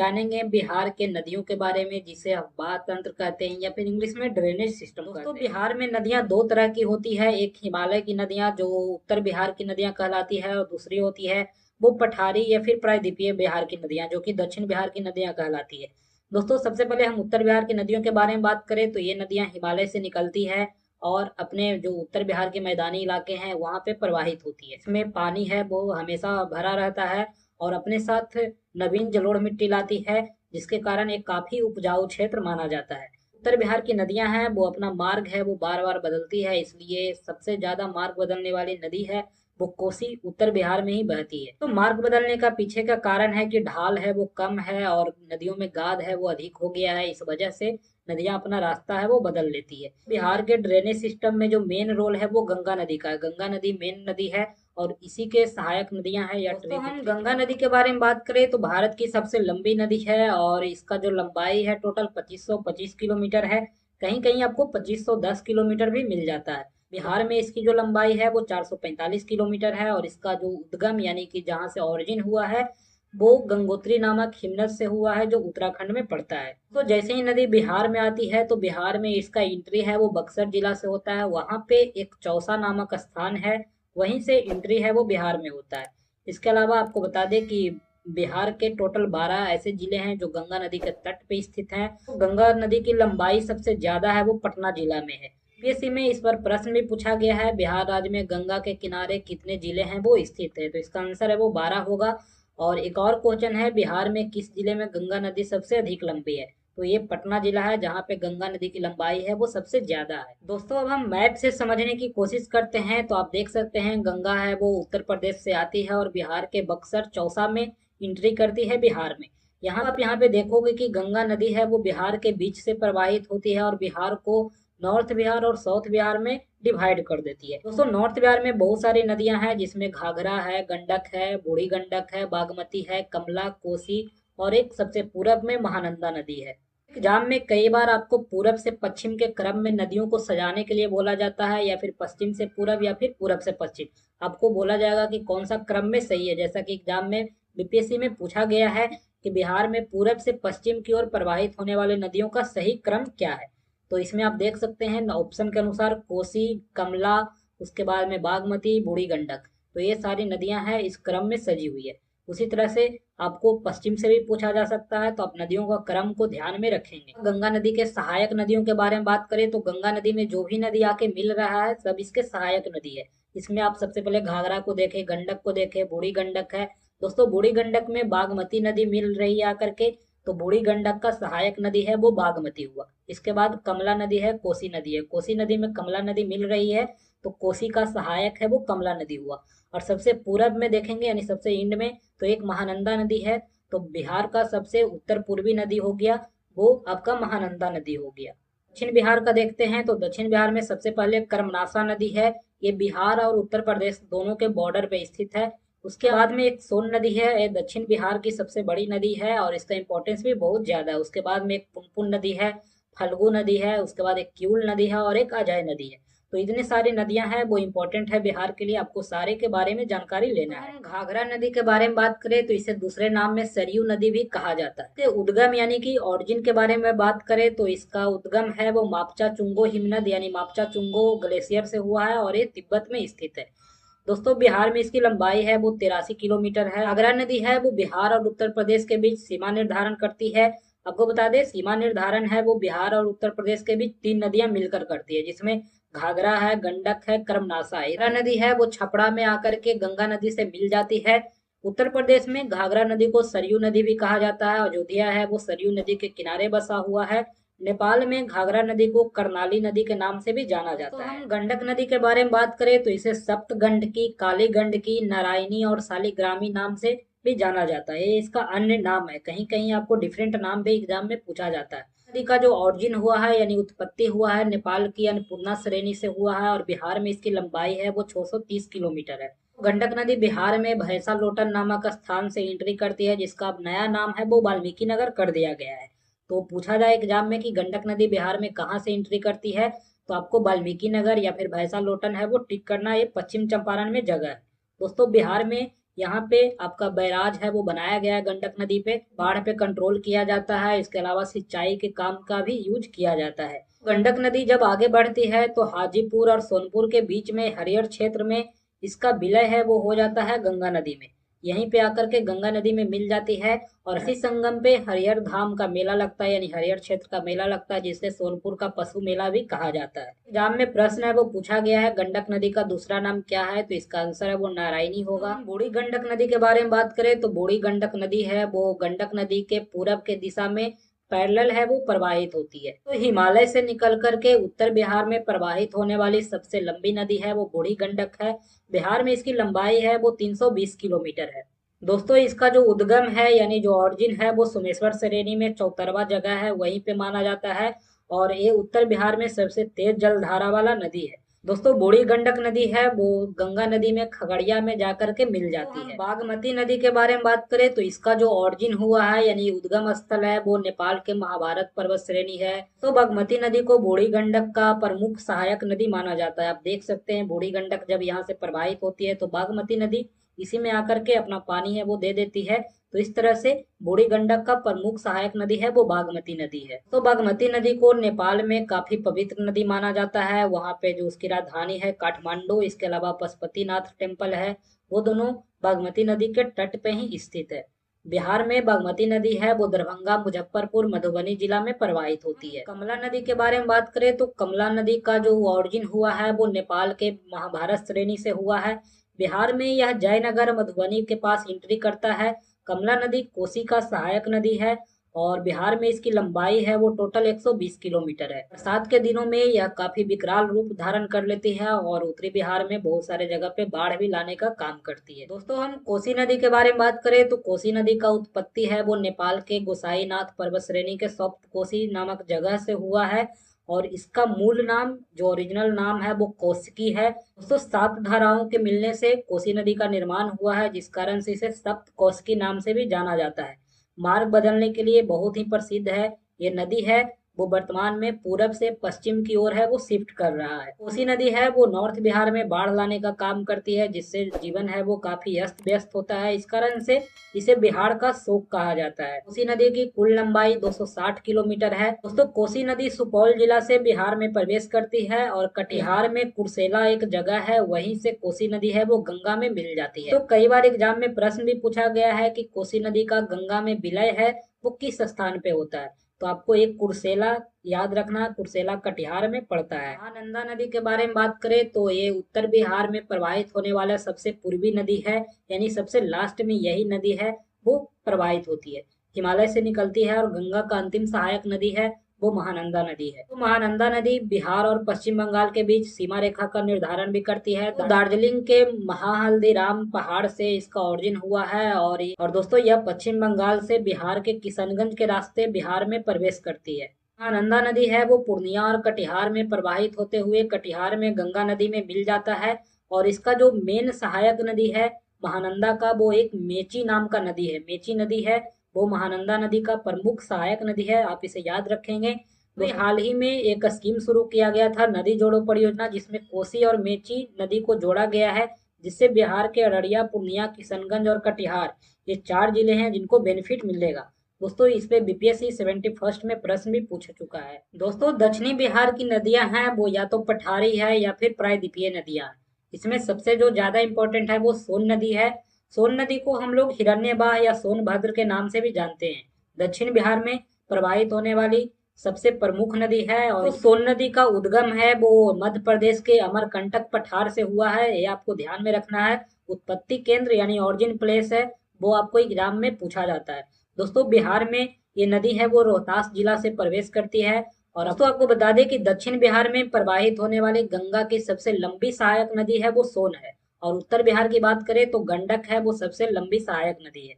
जानेंगे बिहार के नदियों के बारे में, जिसे अफवाह तंत्र कहते हैं या फिर इंग्लिश में ड्रेनेज सिस्टम कहते हैं। दोस्तों, बिहार में नदियां दो तरह की होती है। एक हिमालय की नदियां जो उत्तर बिहार की नदियां कहलाती है, और दूसरी होती है वो पठारी या फिर प्रायद्वीपीय बिहार की नदियां जो कि दक्षिण बिहार की नदियां कहलाती है। दोस्तों, सबसे पहले हम उत्तर बिहार की नदियों के बारे में बात करें तो ये नदियां हिमालय से निकलती है और अपने जो उत्तर बिहार के मैदानी इलाके हैं वहां पे प्रवाहित होती है। इसमें पानी है वो हमेशा भरा रहता है और अपने साथ नवीन जलोढ़ मिट्टी लाती है, जिसके कारण एक काफी उपजाऊ क्षेत्र माना जाता है। उत्तर बिहार की नदियां हैं वो अपना मार्ग है वो बार बार बदलती है, इसलिए सबसे ज्यादा मार्ग बदलने वाली नदी है वो कोसी उत्तर बिहार में ही बहती है। तो मार्ग बदलने का पीछे का कारण है कि ढाल है वो कम है और नदियों में गाद है वो अधिक हो गया है। इस वजह से नदियां अपना रास्ता है वो बदल लेती है। बिहार के ड्रेनेज सिस्टम में जो मेन रोल है वो गंगा नदी का है। गंगा नदी मेन नदी है और इसी के सहायक नदियां हैं या तो हम गंगा नदी के बारे में बात करें तो भारत की सबसे लंबी नदी है और इसका जो लंबाई है टोटल 2525 किलोमीटर है। कहीं कहीं आपको 2510 किलोमीटर भी मिल जाता है। बिहार में इसकी जो लंबाई है वो 445 किलोमीटर है और इसका जो उद्गम यानी कि जहाँ से ओरिजिन हुआ है वो गंगोत्री नामक हिमनद से हुआ है जो उत्तराखंड में पड़ता है। तो जैसे ही नदी बिहार में आती है तो बिहार में इसका एंट्री है वो बक्सर जिला से होता है। वहां पे एक चौसा नामक स्थान है, वहीं से एंट्री है वो बिहार में होता है। इसके अलावा आपको बता दें कि बिहार के टोटल 12 ऐसे जिले हैं जो गंगा नदी के तट पे स्थित हैं। तो गंगा नदी की लंबाई सबसे ज्यादा है वो पटना जिला में है। यूपीएससी में इस पर प्रश्न भी पूछा गया है, बिहार राज्य में गंगा के किनारे कितने जिले हैं वो स्थित है, तो इसका आंसर है वो 12 होगा। और एक और क्वेश्चन है, बिहार में किस जिले में गंगा नदी सबसे अधिक लंबी है, तो ये पटना जिला है जहाँ पे गंगा नदी की लंबाई है वो सबसे ज्यादा है। दोस्तों, अब हम मैप से समझने की कोशिश करते हैं तो आप देख सकते हैं गंगा है वो उत्तर प्रदेश से आती है और बिहार के बक्सर चौसा में एंट्री करती है बिहार में। यहाँ पे देखोगे कि गंगा नदी है वो बिहार के बीच से प्रवाहित होती है और बिहार को नॉर्थ बिहार और साउथ बिहार में डिवाइड कर देती है। दोस्तों, नॉर्थ बिहार में बहुत सारी नदियां हैं जिसमें घाघरा है, गंडक है, बूढ़ी गंडक है, बागमती है, कमला, कोसी और एक सबसे पूरब में महानंदा नदी है। एग्जाम में कई बार आपको पूरब से पश्चिम के क्रम में नदियों को सजाने के लिए बोला जाता है या फिर पश्चिम से पूरब या फिर पूरब से पश्चिम। आपको बोला जाएगा कि कौन सा क्रम में सही है। जैसा कि एग्जाम में बीपीएससी में पूछा गया है कि बिहार में पूरब से पश्चिम की ओर प्रवाहित होने वाले नदियों का सही क्रम क्या है। तो इसमें आप देख सकते हैं ऑप्शन के अनुसार कोसी, कमला, उसके बाद में बागमती, बूढ़ी गंडक, तो ये सारी नदियां हैं इस क्रम में सजी हुई है। उसी तरह से आपको पश्चिम से भी पूछा जा सकता है, तो आप नदियों का क्रम को ध्यान में रखेंगे। गंगा नदी के सहायक नदियों के बारे में बात करें तो गंगा नदी में जो भी नदी आके मिल रहा है सब इसके सहायक नदी है। इसमें आप सबसे पहले घाघरा को देखें, गंडक को देखें, बूढ़ी गंडक है। दोस्तों, बूढ़ी गंडक में बागमती नदी मिल रही है आकर के, तो बूढ़ी गंडक का सहायक नदी है वो बागमती हुआ। इसके बाद कमला नदी है, कोसी नदी है। कोसी नदी में कमला नदी मिल रही है तो कोसी का सहायक है वो कमला नदी हुआ। और सबसे पूरब में देखेंगे यानी सबसे इंड में तो एक महानंदा नदी है। तो बिहार का सबसे उत्तर पूर्वी नदी हो गया वो आपका महानंदा नदी हो गया। दक्षिण बिहार का देखते हैं तो दक्षिण बिहार में सबसे पहले कर्मनाशा नदी है। ये बिहार और उत्तर प्रदेश दोनों के बॉर्डर पे स्थित है। उसके बाद में एक सोन नदी है, ये दक्षिण बिहार की सबसे बड़ी नदी है और इसका इंपॉर्टेंस भी बहुत ज्यादा है। उसके बाद में एक पुनपुन नदी है, फल्गु नदी है, उसके बाद एक किऊल नदी है और एक अजय नदी है। तो इतनी सारी नदियां हैं वो इम्पोर्टेंट है बिहार के लिए, आपको सारे के बारे में जानकारी लेना है। घाघरा नदी के बारे में बात करें तो इसे दूसरे नाम में सरयू नदी भी कहा जाता है। इसके उद्गम यानी कि ऑरिजिन के बारे में बात करें तो इसका उद्गम है वो मापचा चुंगो हिमनद यानी मापचा चुंगो ग्लेशियर से हुआ है और ये तिब्बत में स्थित है। दोस्तों, बिहार में इसकी लंबाई है वो 83 किलोमीटर है। घाघरा नदी है वो बिहार और उत्तर प्रदेश के बीच सीमा निर्धारण करती है। आपको बता दें सीमा निर्धारण है वो बिहार और उत्तर प्रदेश के बीच तीन नदियां मिलकर करती है, जिसमें घाघरा है, गंडक है, कर्मनाशा है। इरा नदी है वो छपरा में आकर के गंगा नदी से मिल जाती है। उत्तर प्रदेश में घाघरा नदी को सरयू नदी भी कहा जाता है। अयोध्या है वो सरयू नदी के किनारे बसा हुआ है। नेपाल में घाघरा नदी को कर्णाली नदी के नाम से भी जाना जाता है। हम गंडक नदी के बारे में बात करें तो इसे सप्त गंडकी, काली गंडकी, नारायणी और शालिग्रामी नाम से भी जाना जाता है। ये इसका अन्य नाम है, कहीं कहीं आपको डिफरेंट नाम भी एग्जाम में पूछा जाता है। नदी का जो ऑरिजिन हुआ है यानी उत्पत्ति हुआ है नेपाल की अन्नपूर्णा श्रेणी से हुआ है और बिहार में इसकी लंबाई है वो 630 किलोमीटर है। गंडक नदी बिहार में भैंसा लोटन नामक स्थान से एंट्री करती है, जिसका अब नया नाम है वो वाल्मीकि नगर कर दिया गया है। तो पूछा जाए एग्जाम में कि गंडक नदी बिहार में कहाँ से एंट्री करती है तो आपको वाल्मीकि नगर या फिर भैंसा लोटन है वो टिक करना, ये पश्चिम चंपारण में जगह है। दोस्तों, बिहार में यहाँ पे आपका बैराज है वो बनाया गया है गंडक नदी पे, बाढ़ पे कंट्रोल किया जाता है। इसके अलावा सिंचाई के काम का भी यूज किया जाता है। गंडक नदी जब आगे बढ़ती है तो हाजीपुर और सोनपुर के बीच में हरियर क्षेत्र में इसका विलय है वो हो जाता है गंगा नदी में। यहीं पे आकर के गंगा नदी में मिल जाती है और इसी संगम पे हरियर धाम का मेला लगता है, यानी हरियर क्षेत्र का मेला लगता है, जिसे सोनपुर का पशु मेला भी कहा जाता है। एग्जाम में प्रश्न है वो पूछा गया है गंडक नदी का दूसरा नाम क्या है, तो इसका आंसर है वो नारायणी होगा। बूढ़ी गंडक नदी के बारे में बात करें तो बूढ़ी गंडक नदी है वो गंडक नदी के पूरब के दिशा में पैरेलल है वो प्रवाहित होती है। तो हिमालय से निकल करके उत्तर बिहार में प्रवाहित होने वाली सबसे लंबी नदी है वो बूढ़ी गंडक है। बिहार में इसकी लंबाई है वो 320 किलोमीटर है। दोस्तों इसका जो उद्गम है यानी जो ऑरिजिन है वो सोमेश्वर श्रेणी में चौतरवा जगह है, वहीं पे माना जाता है और ये उत्तर बिहार में सबसे तेज जलधारा वाला नदी है। दोस्तों बूढ़ी गंडक नदी है वो गंगा नदी में खगड़िया में जाकर के मिल जाती है। बागमती नदी के बारे में बात करें तो इसका जो ऑरिजिन हुआ है यानी उद्गम स्थल है वो नेपाल के महाभारत पर्वत श्रेणी है। तो बागमती नदी को बूढ़ी गंडक का प्रमुख सहायक नदी माना जाता है। आप देख सकते हैं बूढ़ी गंडक जब यहाँ से प्रवाहित होती है तो बागमती नदी इसी में आकर के अपना पानी है वो दे देती है। तो इस तरह से बूढ़ी गंडक का प्रमुख सहायक नदी है वो बागमती नदी है। तो बागमती नदी को नेपाल में काफी पवित्र नदी माना जाता है। वहाँ पे जो उसकी राजधानी है काठमांडू, इसके अलावा पशुपतिनाथ टेम्पल है, वो दोनों बागमती नदी के तट पे ही स्थित है। बिहार में बागमती नदी है वो दरभंगा, मुजफ्फरपुर, मधुबनी जिला में प्रवाहित होती है। कमला नदी के बारे में बात करें तो कमला नदी का जो ऑरिजिन हुआ है वो नेपाल के महाभारत श्रेणी से हुआ है। बिहार में यह जयनगर मधुबनी के पास एंट्री करता है। कमला नदी कोसी का सहायक नदी है और बिहार में इसकी लंबाई है वो टोटल 120 किलोमीटर है। बरसात के दिनों में यह काफी विकराल रूप धारण कर लेती है और उत्तरी बिहार में बहुत सारे जगह पे बाढ़ भी लाने का काम करती है। दोस्तों हम कोसी नदी के बारे में बात करें तो कोसी नदी का उत्पत्ति है वो नेपाल के गोसाईनाथ पर्वत श्रेणी के सप्त कोसी नामक जगह से हुआ है और इसका मूल नाम जो ओरिजिनल नाम है वो कोस्की है। दोस्तों 7 धाराओं के मिलने से कोसी नदी का निर्माण हुआ है, जिस कारण से इसे सप्त कोस्की नाम से भी जाना जाता है। मार्ग बदलने के लिए बहुत ही प्रसिद्ध है। ये नदी है वो वर्तमान में पूरब से पश्चिम की ओर है वो शिफ्ट कर रहा है। कोसी नदी है वो नॉर्थ बिहार में बाढ़ लाने का काम करती है, जिससे जीवन है वो काफी अस्त व्यस्त होता है। इस कारण से इसे बिहार का शोक कहा जाता है। कोसी नदी की कुल लंबाई 260 किलोमीटर है। दोस्तों कोसी नदी सुपौल जिला से बिहार में प्रवेश करती है और कटिहार में कुर्सेला एक जगह है, वहीं से कोसी नदी है वो गंगा में मिल जाती है। तो कई बार एग्जाम में प्रश्न भी पूछा गया है कि कोसी नदी का गंगा में विलय है वो किस स्थान पे होता है, तो आपको एक कुर्सेला याद रखना, कुर्सेला कटिहार में पड़ता है। महानंदा नदी के बारे में बात करें तो ये उत्तर बिहार में प्रवाहित होने वाला सबसे पूर्वी नदी है, यानी सबसे लास्ट में यही नदी है वो प्रवाहित होती है। हिमालय से निकलती है और गंगा का अंतिम सहायक नदी है वो महानंदा नदी है। तो महानंदा नदी बिहार और पश्चिम बंगाल के बीच सीमा रेखा का निर्धारण भी करती है। तो दार्जिलिंग के महाहल्दीराम पहाड़ से इसका ओरिजिन हुआ है और दोस्तों यह पश्चिम बंगाल से बिहार के किशनगंज के रास्ते बिहार में प्रवेश करती है। महानंदा नदी है वो पूर्णिया और कटिहार में प्रवाहित होते हुए कटिहार में गंगा नदी में मिल जाता है और इसका जो मेन सहायक नदी है महानंदा का वो एक मेची नाम का नदी है। मेची नदी है वो महानंदा नदी का प्रमुख सहायक नदी है, आप इसे याद रखेंगे। तो हाल ही में एक स्कीम शुरू किया गया था नदी जोड़ो परियोजना, जिसमें कोसी और मेची नदी को जोड़ा गया है, जिससे बिहार के अररिया, पूर्णिया, किशनगंज और कटिहार ये 4 जिले हैं जिनको बेनिफिट मिलेगा। दोस्तों इस पे बीपीएससी 71st में प्रश्न भी पूछ चुका है। दोस्तों दक्षिणी बिहार की नदियां हैं वो या तो पठारी है या फिर प्रायद्वीपीय नदियां। इसमें सबसे जो ज्यादा इंपॉर्टेंट है वो सोन नदी है। सोन नदी को हम लोग हिरण्यवाह या सोनभद्र के नाम से भी जानते हैं। दक्षिण बिहार में प्रवाहित होने वाली सबसे प्रमुख नदी है और सोन नदी का उद्गम है वो मध्य प्रदेश के अमरकंटक पठार से हुआ है, ये आपको ध्यान में रखना है। उत्पत्ति केंद्र यानी ऑरिजिन प्लेस है वो आपको एग्जाम में पूछा जाता है। दोस्तों बिहार में ये नदी है वो रोहतास जिला से प्रवेश करती है। और अब तो आपको बता दें कि दक्षिण बिहार में प्रवाहित होने वाली गंगा की सबसे लंबी सहायक नदी है वो सोन है और उत्तर बिहार की बात करें तो गंडक है वो सबसे लंबी सहायक नदी है।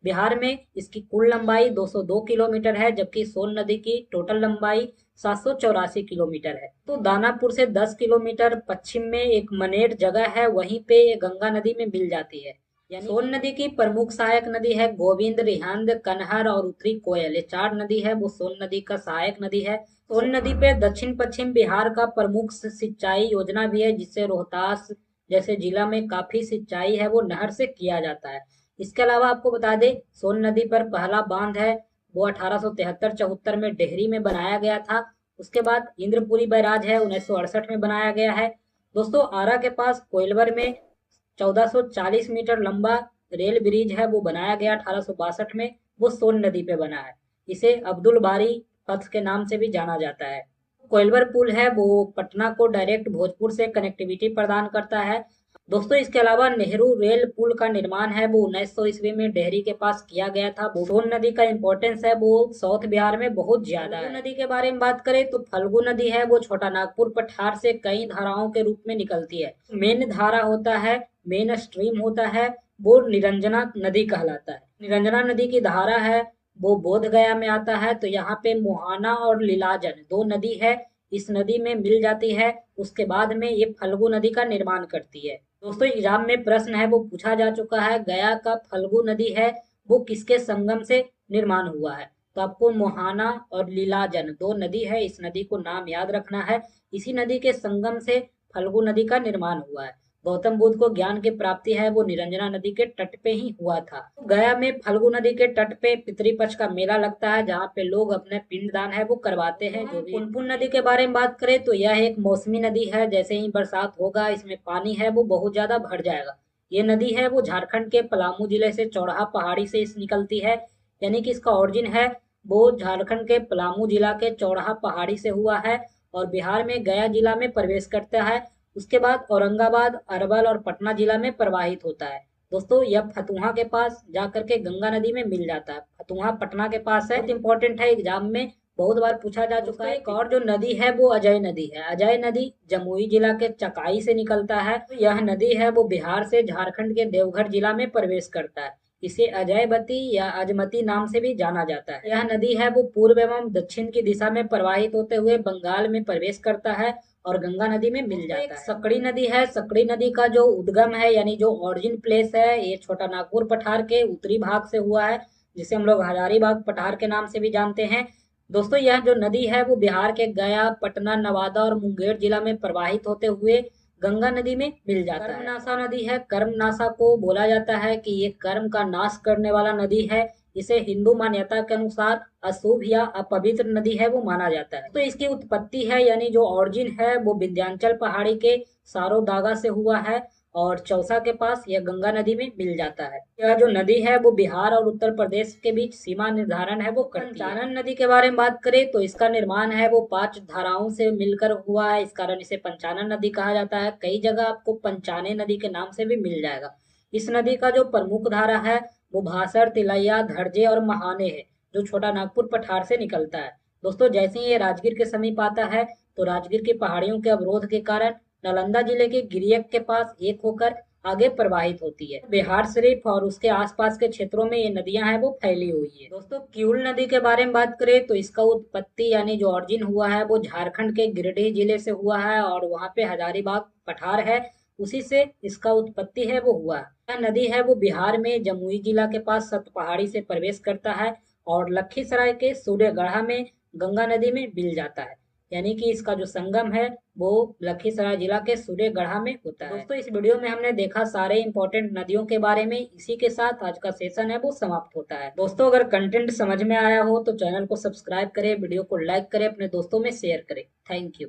बिहार में इसकी कुल लंबाई 202 किलोमीटर है, जबकि सोन नदी की टोटल लंबाई 784 किलोमीटर है। तो दानापुर से 10 किलोमीटर पश्चिम में एक मनेर जगह है, वहीं पे गंगा नदी में मिल जाती है। यानी सोन नदी की प्रमुख सहायक नदी है गोविंद, रिहंद, कनहर और उत्तरी कोयल, ये 4 नदी है वो सोन नदी का सहायक नदी है। सोन नदी पे दक्षिण पश्चिम बिहार का प्रमुख सिंचाई योजना भी है, जिससे रोहतास, जैसे जिला में काफी सिंचाई है वो नहर से किया जाता है। इसके अलावा आपको बता दें, सोन नदी पर पहला बांध है वो 1873-74 में डेहरी में बनाया गया था। उसके बाद इंद्रपुरी बैराज है 1968 में बनाया गया है। दोस्तों आरा के पास कोइलवर में 1440 मीटर लंबा रेल ब्रिज है वो बनाया गया 1862 में, वो सोन नदी पे बना है। इसे अब्दुल बारी पथ के नाम से भी जाना जाता है। कोइलवर पुल है वो पटना को डायरेक्ट भोजपुर से कनेक्टिविटी प्रदान करता है। दोस्तों इसके अलावा नेहरू रेल पुल का निर्माण है वो 1900 ईस्वी में डेहरी के पास किया गया था। सोन नदी का इंपॉर्टेंस है वो साउथ बिहार में बहुत ज्यादा है। नदी के बारे में बात करें तो फल्गु नदी है वो छोटा नागपुर पठार से कई धाराओं के रूप में निकलती है। मेन धारा होता है, मेन स्ट्रीम होता है वो निरंजना नदी कहलाता है। निरंजना नदी की धारा है वो बोध गया में आता है। तो यहाँ पे मोहाना और लीलाजन दो नदी है, इस नदी में मिल जाती है। उसके बाद में ये फल्गु नदी का निर्माण करती है। दोस्तों एग्जाम में प्रश्न है वो पूछा जा चुका है, गया का फल्गु नदी है वो किसके संगम से निर्माण हुआ है। तो आपको मोहाना और लीलाजन दो नदी है, इस नदी को नाम याद रखना है। इसी नदी के संगम से फल्गु नदी का निर्माण हुआ है। गौतम बुद्ध को ज्ञान की प्राप्ति है वो निरंजना नदी के तट पे ही हुआ था। गया में फल्गु नदी के तट पे पितृपक्ष का मेला लगता है जहाँ पे लोग अपने पिंडदान है वो करवाते हैं। जो भी पुनपुन नदी के बारे में बात करें तो यह एक मौसमी नदी है, जैसे ही बरसात होगा इसमें पानी है वो बहुत ज्यादा भर जाएगा। ये नदी है वो झारखंड के पलामू जिले से चौराहा पहाड़ी से निकलती है, यानी कि इसका ओरिजिन है वो झारखंड के पलामू जिला के चौराहा पहाड़ी से हुआ है और बिहार में गया जिला में प्रवेश करता है। उसके बाद औरंगाबाद, अरवल और पटना जिला में प्रवाहित होता है। दोस्तों यह फतुहा के पास जाकर के गंगा नदी में मिल जाता है। फतुहा पटना के पास है, इंपॉर्टेंट है, एग्जाम में बहुत बार पूछा जा चुका है। एक और जो नदी है वो अजय नदी है। अजय नदी जमुई जिला के चकाई से निकलता है। तो यह नदी है वो बिहार से झारखंड के देवघर जिला में प्रवेश करता है। इसे अजयवती या अजमती नाम से भी जाना जाता है। यह नदी है वो पूर्व एवं दक्षिण की दिशा में प्रवाहित होते हुए बंगाल में प्रवेश करता है और गंगा नदी में मिल जाता है। सकड़ी नदी है। सकड़ी नदी का जो उद्गम है यानी जो ओरिजिन प्लेस है ये छोटा नागपुर पठार के उत्तरी भाग से हुआ है, जिसे हम लोग हजारीबाग पठार के नाम से भी जानते हैं। दोस्तों यह जो नदी है वो बिहार के गया, पटना, नवादा और मुंगेर जिला में प्रवाहित होते हुए गंगा नदी में मिल जाता है। कर्मनाशा नदी है। कर्मनाशा को बोला जाता है कि ये कर्म का नाश करने वाला नदी है। इसे हिंदू मान्यता के अनुसार अशुभ या अपवित्र नदी है वो माना जाता है। तो इसकी उत्पत्ति है यानी जो ओरिजिन है वो विंध्याचल पहाड़ी के सारोदागा से हुआ है और चौसा के पास यह गंगा नदी में मिल जाता है। यह जो नदी है वो बिहार और उत्तर प्रदेश के बीच सीमा निर्धारण है वो करती है। पंचानन नदी के बारे में बात करें तो इसका निर्माण है वो 5 धाराओं से मिलकर हुआ है, इस कारण इसे पंचानन नदी कहा जाता है। कई जगह आपको पंचाने नदी के नाम से भी मिल जाएगा। इस नदी का जो प्रमुख धारा है वो भासर, तिलैया, धरजे और महाने है, जो छोटा नागपुर पठार से निकलता है। दोस्तों जैसे ही ये राजगीर के समीप आता है तो राजगीर की पहाड़ियों के अवरोध के कारण नालंदा जिले के गिरियक के पास एक होकर आगे प्रवाहित होती है। बिहार शरीफ और उसके आसपास के क्षेत्रों में ये नदियां हैं वो फैली हुई है। दोस्तों किउल नदी के बारे में बात करें तो इसका उत्पत्ति यानी जो ओरिजिन हुआ है वो झारखंड के गिरिडीह जिले से हुआ है और वहाँ पे हजारीबाग पठार है, उसी से इसका उत्पत्ति है वो हुआ है। यह नदी है वो बिहार में जमुई जिला के पास सतपहाड़ी से प्रवेश करता है और लखीसराय के सूर्यगढ़ा में गंगा नदी में मिल जाता है, यानी कि इसका जो संगम है वो लखीसराय जिला के सूर्यगढ़ा में होता है। दोस्तों इस वीडियो में हमने देखा सारे इंपॉर्टेंट नदियों के बारे में। इसी के साथ आज का सेशन है वो समाप्त होता है। दोस्तों अगर कंटेंट समझ में आया हो तो चैनल को सब्सक्राइब करें, वीडियो को लाइक करें, अपने दोस्तों में शेयर करें। Thank you.